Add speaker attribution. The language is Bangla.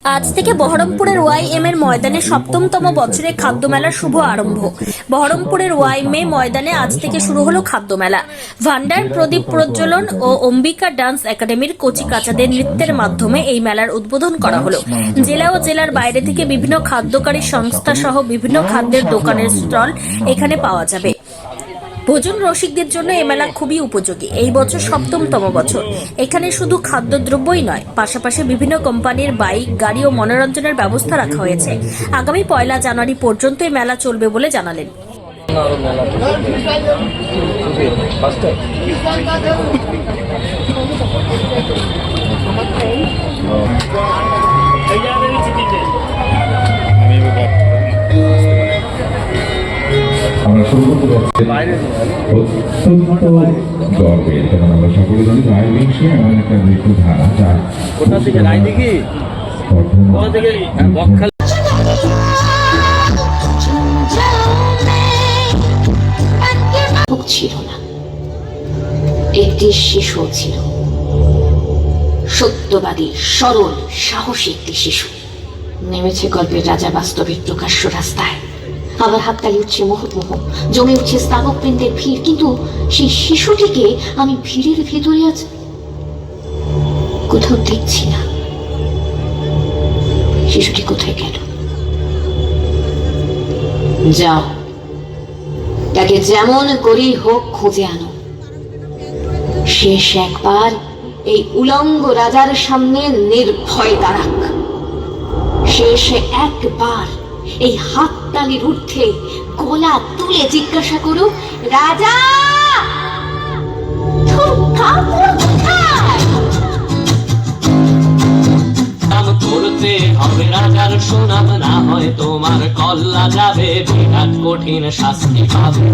Speaker 1: আজ থেকে বহরমপুরের ওয়াইএম এর ময়দানে সপ্তমতম বছরে খাদ্য মেলার শুভ আরম্ভ। বহরমপুরের ওয়াইএম ময়দানে আজ থেকে শুরু হলো খাদ্য মেলা। ভান্ডার প্রদীপ প্রজ্বলন ও অম্বিকা ডান্স একাডেমির কচি কাচাদের নৃত্যের মাধ্যমে এই মেলার উদ্বোধন করা হলো। জেলা ও জেলার বাইরে থেকে বিভিন্ন খাদ্যকারী সংস্থা সহ বিভিন্ন খাদ্যের দোকানের স্টল এখানে পাওয়া যাবে। ভোজন রসিকদের জন্য এই মেলা খুবই উপযোগী। এই বছর সপ্তমতম বছর। এখানে শুধু খাদ্যদ্রব্যই নয়, পাশাপাশি বিভিন্ন কোম্পানির বাইক, গাড়ি ও মনোরঞ্জনের ব্যবস্থা রাখা হয়েছে। আগামী 1 জানুয়ারি পর্যন্ত এই মেলা চলবে বলে জানালেন।
Speaker 2: আমরা শুরু করতে যাচ্ছি অত্যন্ত গর্বের, কারণ আমরা সকলে জানি রায়বিংশে এমন একটা নৃত্য ধারা যা
Speaker 3: ছিল না, একটি শিশু ছিল, সত্যবাদী, সরল, সাহসী একটি শিশু। নেমেছে গল্পের রাজা বাস্তবের প্রকাশ্য রাস্তায়। আবার হাততালি উঠছে মুহুর্মুহ, জমে উঠছে স্থাবক বৃন্দের ভিড়। কিন্তু সেই শিশুটিকে আমি ভিড়ের ভেতরে আজ কোথাও দেখছি না। শিশুটি কোথায় গেল? যাও, তাকে যেমন করেই হোক খুঁজে আনো। শেষ একবার এই উলঙ্গ রাজার সামনে নির্ভয় দাঁড়াক। শেষ একবার এই হাততালির ঊর্ধ্বে গলা তুলে জিজ্ঞাসা করুক, রাজা তোর কাপড় কোথায়?
Speaker 4: করতে হবে রাজার সুনাম, না হয় তোমার কল্লা যাবে, বিরাট কঠিন শাস্তি পাবে।